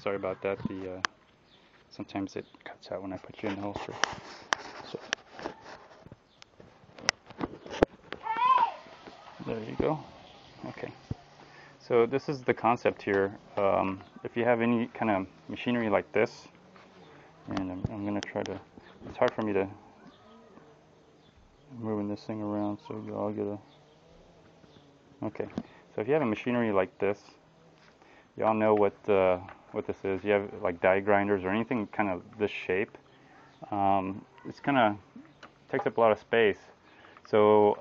Sorry about that. Sometimes it cuts out when I put you in the holster. So, there you go. Okay. So this is the concept here. If you have any kind of machinery like this, and I'm going to try to, it's hard for me to, moving this thing around so you all get a, okay. So if you have a machinery like this, you all know what this is. You have like die grinders or anything kind of this shape. It's kind of takes up a lot of space. So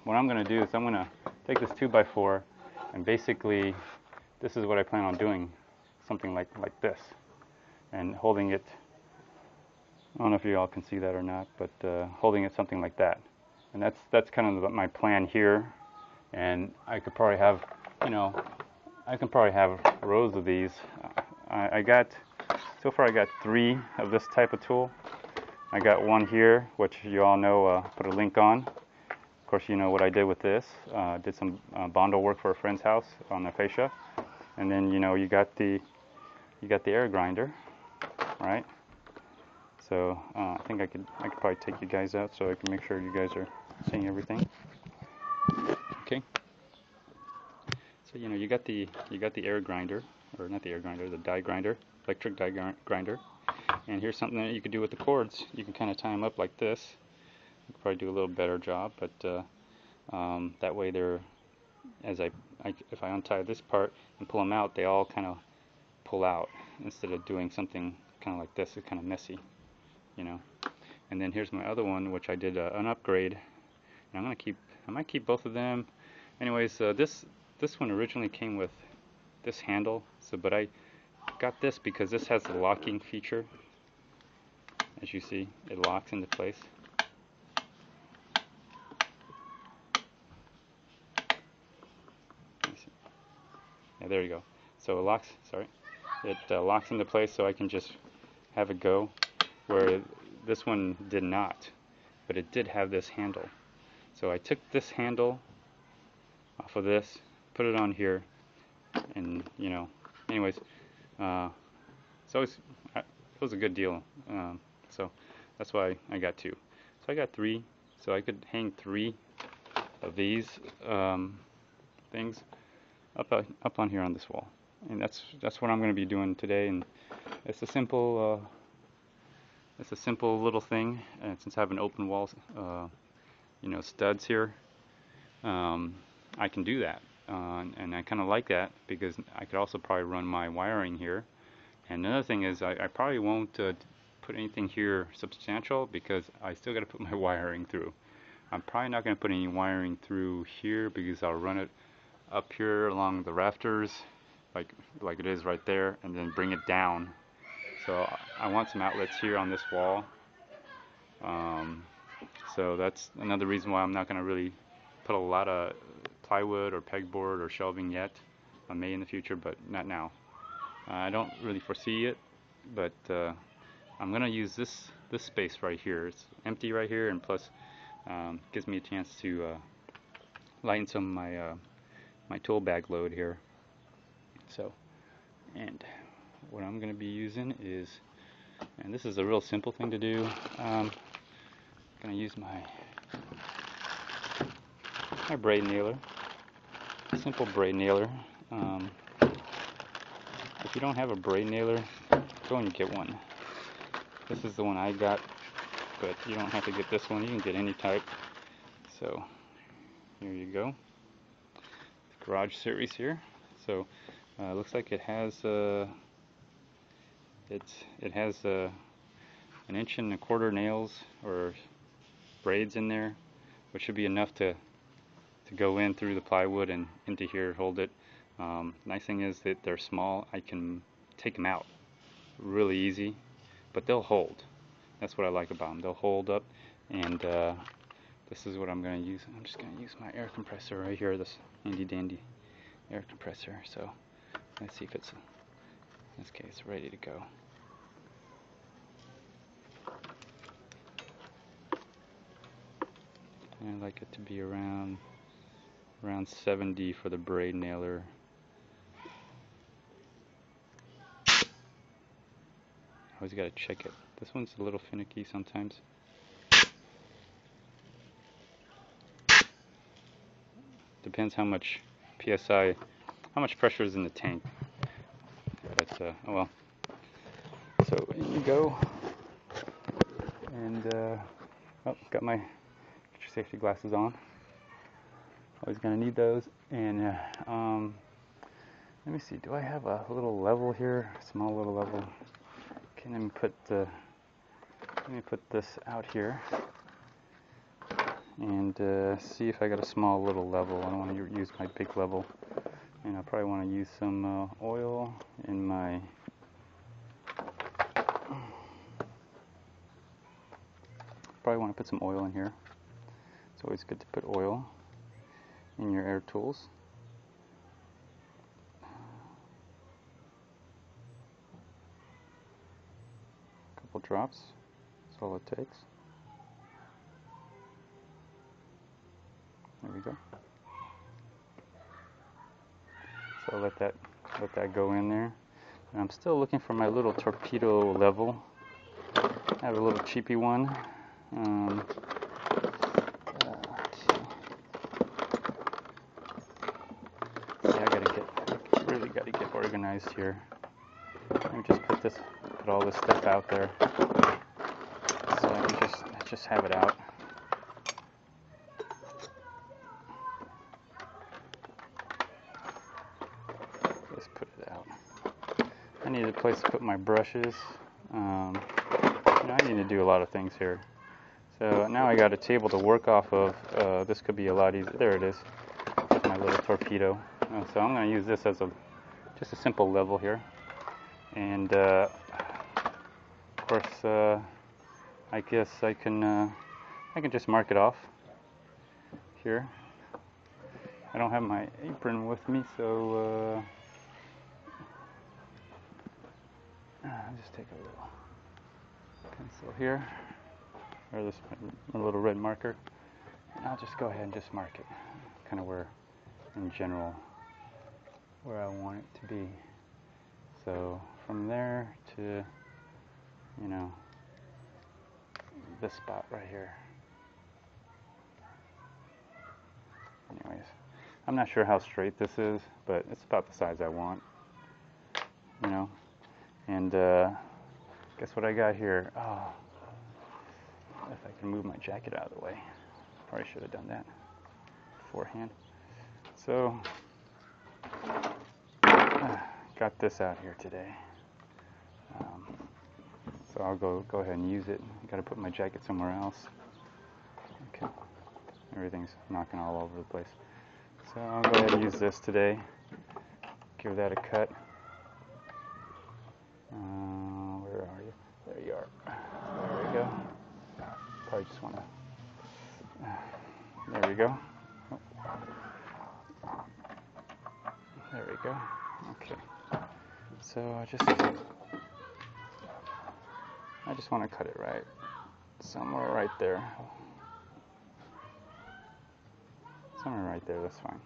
what I'm going to do is I'm going to take this 2x4 and basically this is what I plan on doing, something like this, and holding it. I don't know if you all can see that or not, but holding it something like that. And that's kind of my plan here. And I could probably have, I can probably have rows of these. So far I got 3 of this type of tool. I got one here, which you all know, put a link on. Of course, you know what I did with this. Did some bondo work for a friend's house on the fascia. And then, you got the air grinder, right? So I think I could probably take you guys out so I can make sure you guys are seeing everything. Okay. So you got the air grinder, or not the air grinder, the die grinder, electric die grinder. And here's something that you could do with the cords. You can kind of tie them up like this. You could probably do a little better job, but that way they're, if I untie this part and pull them out, they all kind of pull out instead of doing something kind of like this. It's kind of messy, And then here's my other one, which I did an upgrade. And I might keep both of them. Anyways, this one originally came with this handle, but I got this because this has the locking feature. As you see, it locks into place. Yeah, there you go. So it locks. Sorry, it locks into place, so I can just have it go. Where this one did not, but it did have this handle. So I took this handle off of this, put it on here, and anyways, it was a good deal. So that's why I got 2. So I got 3. So I could hang 3 of these things up on here on this wall, and that's what I'm going to be doing today. And it's a simple little thing. And since I have an open wall, studs here, I can do that, and I kind of like that because I could also probably run my wiring here. And another thing is I probably won't put anything here substantial because I still got to put my wiring through. I'm probably not going to put any wiring through here because I'll run it up here along the rafters like it is right there, and then bring it down. So I want some outlets here on this wall. So that's another reason why I'm not going to really put a lot of plywood or pegboard or shelving yet. I may in the future, but not now. I don't really foresee it, but I'm going to use this space right here. It's empty right here, and plus gives me a chance to lighten some of my tool bag load here. So, and what I'm going to be using is, and this is a real simple thing to do, I'm going to use my braid nailer, simple braid nailer. If you don't have a braid nailer, go and get one. This is the one I got, but you don't have to get this one. You can get any type. So here you go. The Garage Series here. So looks like it has an 1.25" nails or braids in there, which should be enough to go in through the plywood and into here, hold it. Nice thing is that they're small. I can take them out really easy, but they'll hold. That's what I like about them. They'll hold up, and this is what I'm going to use. I'm just going to use my air compressor right here, this handy dandy air compressor. So let's see if it's, in this case, ready to go. I like it to be around 70 for the braid nailer. Always got to check it. This one's a little finicky sometimes. Depends how much PSI, how much pressure is in the tank. But, oh well. So in you go. And, oh, got my safety glasses on. Always gonna need those. And let me see, do I have a little level here? Small little level. Okay, let me put this out here and see if I got a small little level. I don't want to use my big level. And I probably want to use some oil in my probably want to put some oil in here. It's always good to put oil in your air tools. A couple drops, that's all it takes. There we go. So let that go in there. And I'm still looking for my little torpedo level. I have a little cheapy one. I really got to get organized here. Let me just put all this stuff out there. So I just have it out. Just put it out. I need a place to put my brushes. I need to do a lot of things here. So now I got a table to work off of. This could be a lot easier. There it is. That's my little torpedo. So I'm going to use this as just a simple level here. And of course, I guess I can just mark it off here. I don't have my apron with me, so I'll just take a little pencil here, or this a little red marker, and I'll just go ahead and just mark it, kind of where, in general, where I want it to be. So from there to, this spot right here. Anyways, I'm not sure how straight this is, but it's about the size I want, and guess what I got here? Oh, if I can move my jacket out of the way. Probably should have done that beforehand. So, got this out here today. So I'll go ahead and use it. Got to put my jacket somewhere else. Okay, everything's knocking all over the place. So I'll go ahead and use this today. Give that a cut. Where are you? There you are. There we go. Probably just want to. There we go. Oh. There we go. Okay. So I just want to cut it right somewhere right there. Somewhere right there. That's fine.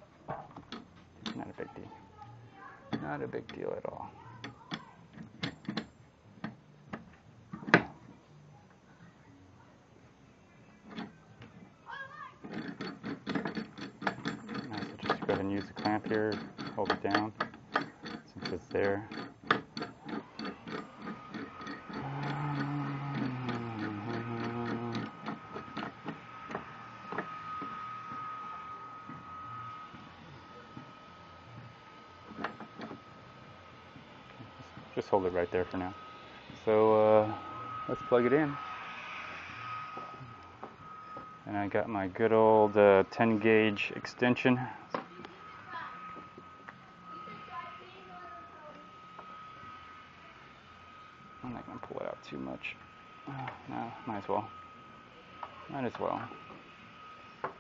Not a big deal. Not a big deal at all. Go ahead and use the clamp here, hold it down since it's there. Just hold it right there for now. So let's plug it in. And I got my good old 10 gauge extension. I'm not going to pull it out too much. No, might as well. Might as well.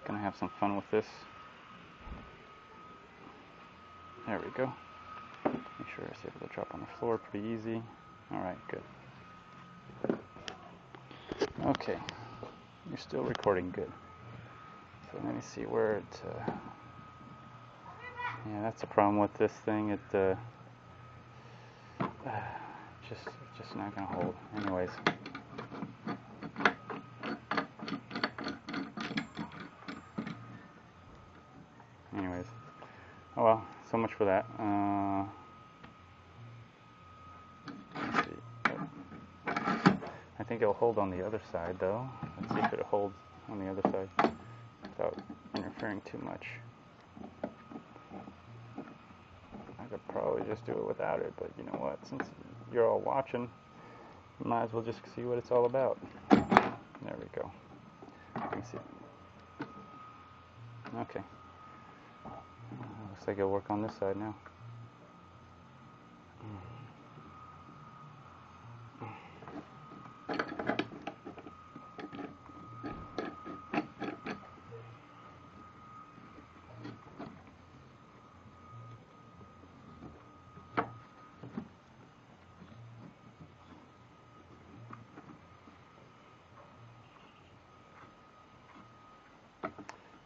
Gonna have some fun with this. There we go. Make sure it's able to drop on the floor pretty easy. Alright, good. Okay. You're still recording good. So let me see where it... yeah, that's the problem with this thing. It it's just not gonna hold. Anyways. Oh well, so much for that. Let's see. I think it'll hold on the other side though. Let's see if it holds on the other side without interfering too much. I could probably just do it without it, but you know what? Since you're all watching, you might as well just see what it's all about. There we go. Let me see. Okay. Looks like it'll work on this side now.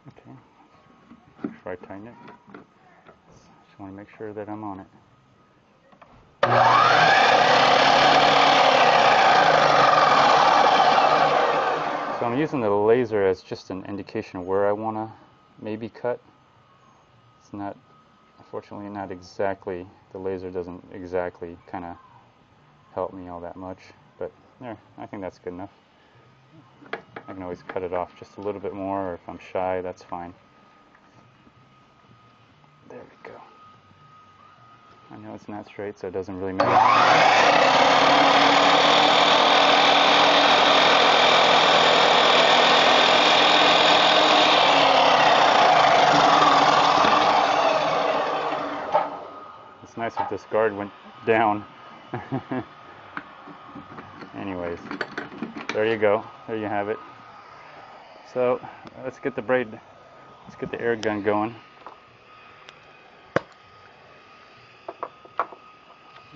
Okay. Before I tighten it, just want to make sure that I'm on it. So I'm using the laser as just an indication of where I want to maybe cut. It's not, unfortunately, not exactly, the laser doesn't exactly kind of help me all that much, but there, I think that's good enough. I can always cut it off just a little bit more, or if I'm shy, that's fine. There we go. I know it's not straight, so it doesn't really matter. It's nice if this guard went down. Anyways, there you go. There you have it. So let's get the air gun going.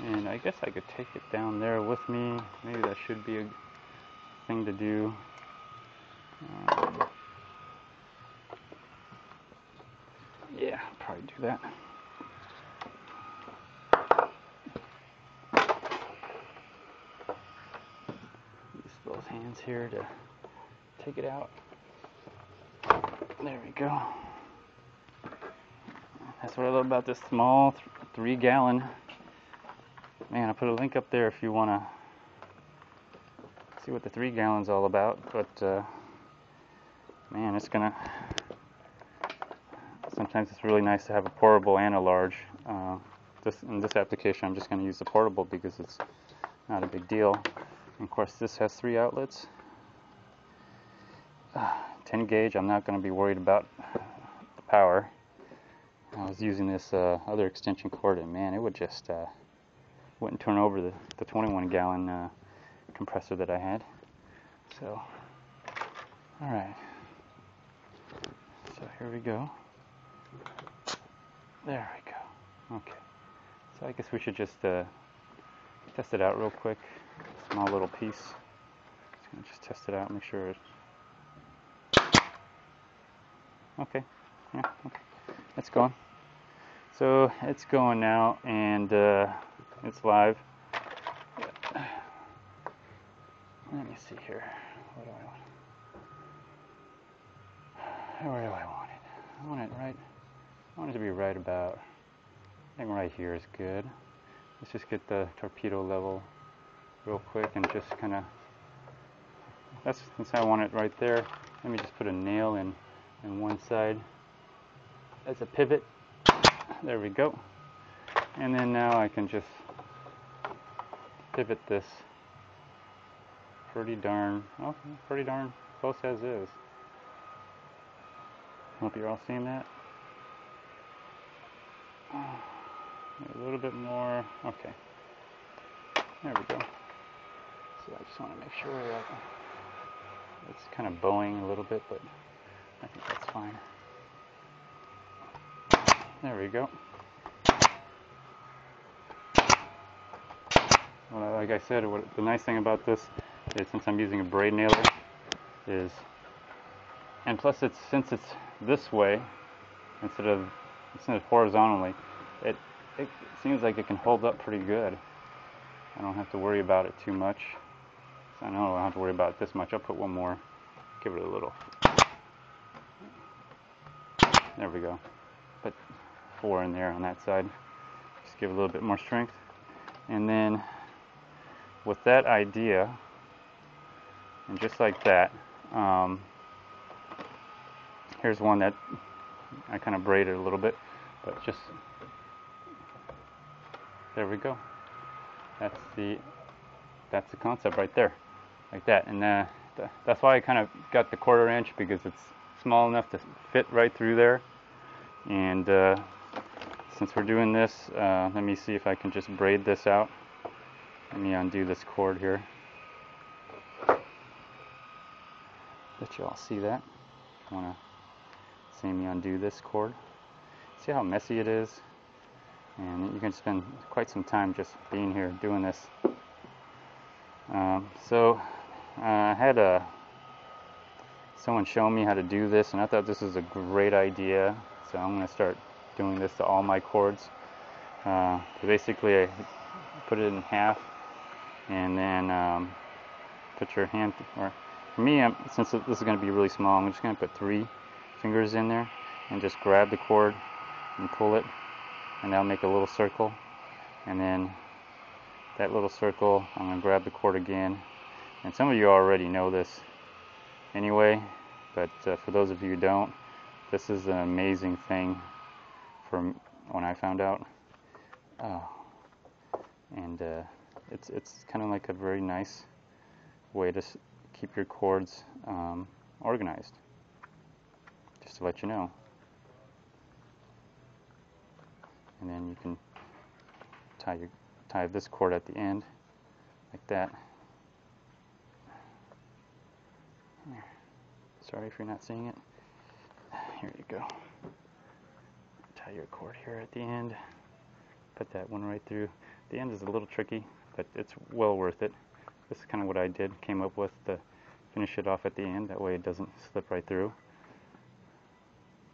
And I guess I could take it down there with me. Maybe that should be a thing to do. Yeah, I'll probably do that. Use those hands here to take it out. There we go. That's what I love about this small 3-gallon. Man, I'll put a link up there if you want to see what the 3 gallon's all about. But man, it's gonna. Sometimes it's really nice to have a portable and a large. In this application, I'm just going to use the portable because it's not a big deal. And of course, this has 3 outlets. 10 gauge. I'm not going to be worried about the power. I was using this other extension cord, and man, it would just wouldn't turn over the 21-gallon compressor that I had. So, all right. So here we go. There we go. Okay. So I guess we should just test it out real quick. Small little piece. Just gonna just test it out, make sure it's okay. Yeah. Okay. It's going. So it's going now, and it's live. Let me see here. What do I want? Where do I want it? I want it right. I want it to be right about. I think right here is good. Let's just get the torpedo level real quick and just kind of. Since I want it right there. Let me just put a nail in one side as a pivot. There we go. And then now I can just pivot this pretty darn close as is. Hope you're all seeing that. A little bit more. Okay. There we go. So I just want to make sure that it's kind of bowing a little bit, but I think that's fine. There we go. Well, like I said, the nice thing about this is since I'm using a braid nailer is, and plus since it's this way instead of horizontally, it seems like it can hold up pretty good. I don't have to worry about it too much. I know I don't have to worry about it this much. I'll put one more, give it a little. There we go. Put 4 in there on that side. Just give it a little bit more strength. And then with that idea, and just like that, here's one that I kind of braided a little bit, but just, there we go. That's the concept right there, like that. And that's why I kind of got the 1/4 inch, because it's small enough to fit right through there. And since we're doing this, let me see if I can just braid this out. Let me undo this cord here. Let you all see that. I want to see me undo this cord. See how messy it is? And you can spend quite some time just being here doing this. So I had someone show me how to do this, and I thought this was a great idea. So I'm going to start doing this to all my cords. So basically, I put it in half, and then put your hand, or for me, since this is going to be really small, I'm just going to put 3 fingers in there and just grab the cord and pull it, and that'll make a little circle. And then that little circle, I'm going to grab the cord again. And some of you already know this anyway, but for those of you who don't, this is an amazing thing from when I found out. And it's kind of like a very nice way to keep your cords organized, just to let you know. And then you can tie this cord at the end, like that. Here. Sorry if you're not seeing it. Here you go. Tie your cord here at the end. Put that one right through. The end is a little tricky, but it's well worth it. This is kind of what I came up with to finish it off at the end. That way it doesn't slip right through.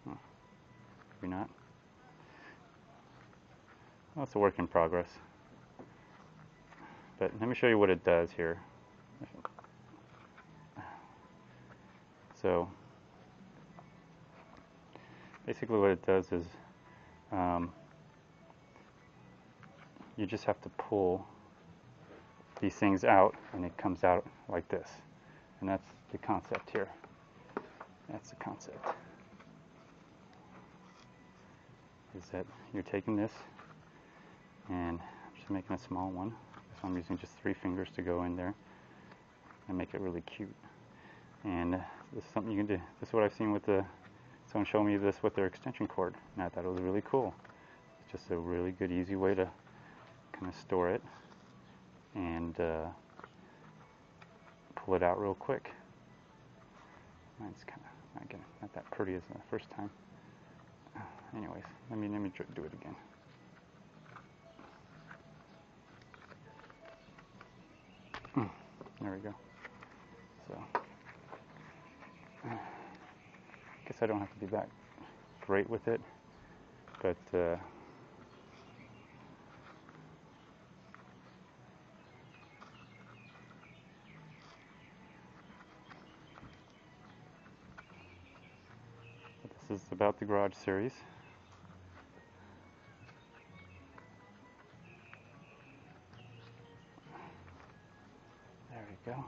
Maybe not. Well, it's a work in progress. But let me show you what it does here. So basically what it does is you just have to pull these things out, and it comes out like this. And that's the concept here. That's the concept. Is that you're taking this, and I'm just making a small one. So I'm using just 3 fingers to go in there and make it really cute. And this is something you can do. This is what I've seen with someone showed me this with their extension cord, and I thought it was really cool. It's just a really good, easy way to kind of store it and pull it out real quick. Mine's kind of, again, not that pretty as the first time. Anyways, let me do it again. There we go. So, I guess I don't have to be that great with it, but this is about the garage series. There we go.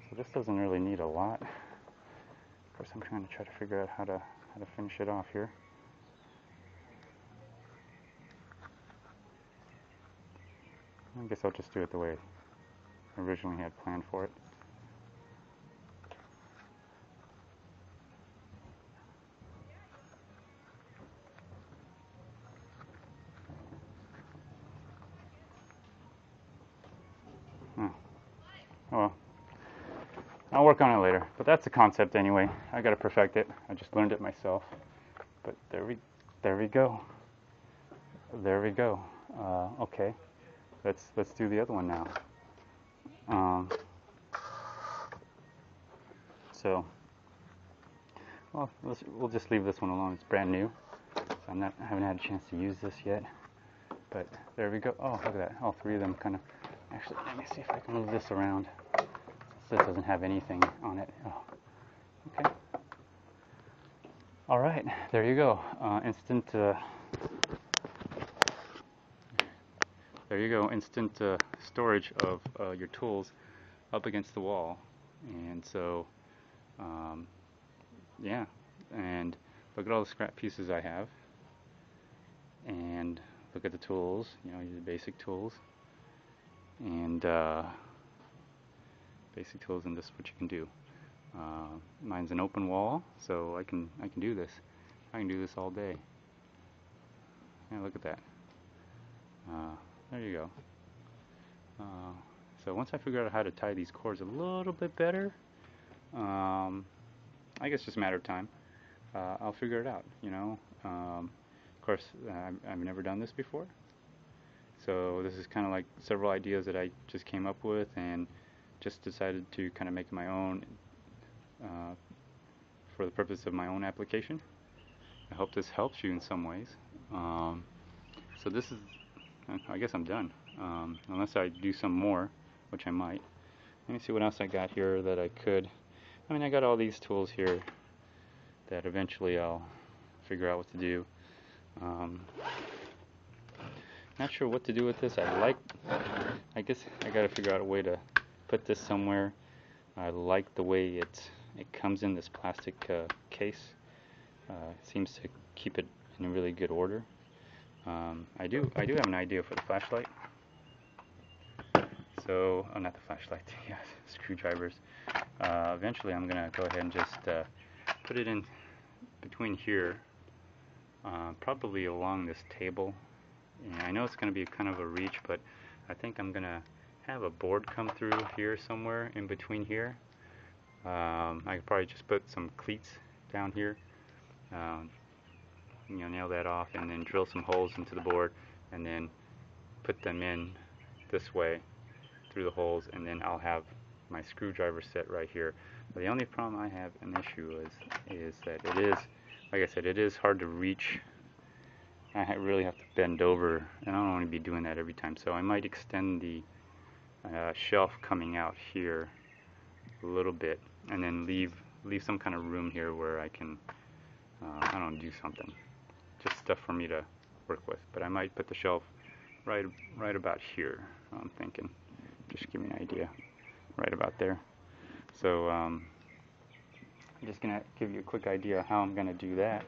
So this doesn't really need a lot. Of course, I'm trying to figure out how to finish it off here. I guess I'll just do it the way I originally had planned for it. Well, I'll work on it later, but that's the concept anyway. I gotta perfect it. I just learned it myself. But there we go. There we go. Okay, let's do the other one now. So, well, we'll just leave this one alone. It's brand new, so So I haven't had a chance to use this yet, but there we go. Oh, look at that! All three of them kind of. Actually, let me see if I can move this around. This doesn't have anything on it. Oh, okay. All right, there you go. Instant. There you go. Instant storage of your tools up against the wall, and so yeah. And look at all the scrap pieces I have, and look at the tools. You know, your basic tools, and basic tools, and this is what you can do. Mine's an open wall, so I can do this. I can do this all day. Yeah, look at that. There you go. So once I figure out how to tie these cords a little bit better, I guess it's just a matter of time. I'll figure it out. You know. Of course, I've never done this before, so this is kind of like several ideas that I just came up with and just decided to kind of make my own for the purpose of my own application. I hope this helps you in some ways. So this is, I guess I'm done, unless I do some more, which I might. Let me see what else I got here that I could. I mean, I got all these tools here that eventually I'll figure out what to do. Not sure what to do with this. I guess I gotta figure out a way to put this somewhere. I like the way it comes in this plastic case. Seems to keep it in a really good order. I do have an idea for the flashlight. So, oh, not the flashlight, yes, screwdrivers. Eventually I'm gonna go ahead and just put it in between here, probably along this table. And I know it's gonna be kind of a reach, but I think I'm gonna have a board come through here somewhere in between here. I could probably just put some cleats down here, you know, nail that off, and then drill some holes into the board, and then put them in this way through the holes, and then I'll have my screwdriver set right here. But the only problem I have an issue is that it is, like I said, it is hard to reach. I really have to bend over, and I don't want to be doing that every time. So I might extend the shelf coming out here a little bit, and then leave some kind of room here where I can, I don't know, do something. Just stuff for me to work with. But I might put the shelf right about here. I'm thinking. Just give me an idea. Right about there. So I'm just gonna give you a quick idea how I'm gonna do that.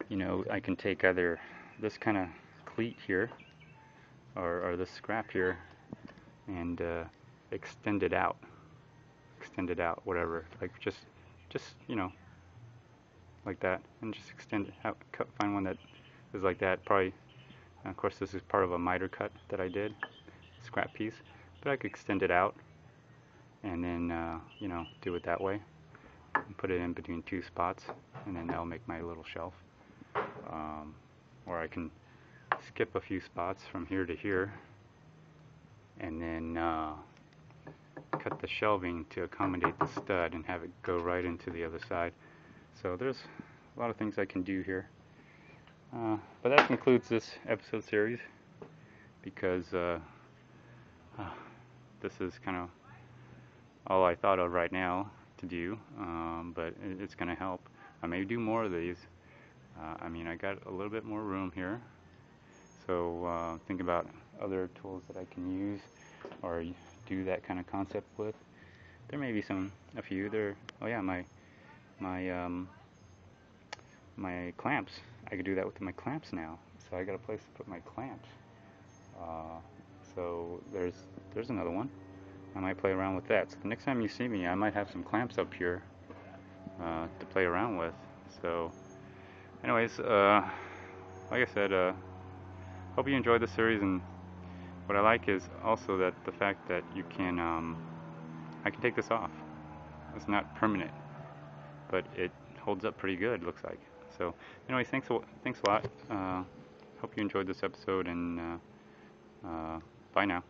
You know, I can take either this kind of cleat here, or this scrap here, and extend it out, whatever. Like just you know, like that, and just extend it out. Find one that is like that. Probably, of course, this is part of a miter cut that I did, scrap piece, but I could extend it out, and then you know, do it that way, and put it in between two spots, and then that'll make my little shelf. Or I can skip a few spots from here to here, and then cut the shelving to accommodate the stud and have it go right into the other side. So there's a lot of things I can do here. But that concludes this episode series, because this is kind of all I thought of right now to do, but it's going to help. I may do more of these. I mean, I got a little bit more room here, so think about other tools that I can use or do that kind of concept with. There may be a few there. Oh yeah, my clamps. I could do that with my clamps now. So I got a place to put my clamps. So there's another one. I might play around with that. So the next time you see me, I might have some clamps up here to play around with. So anyways, like I said, hope you enjoyed the series. And what I like is also that the fact that you can, I can take this off. It's not permanent, but it holds up pretty good, looks like. So anyways, thanks a lot. Hope you enjoyed this episode, and bye now.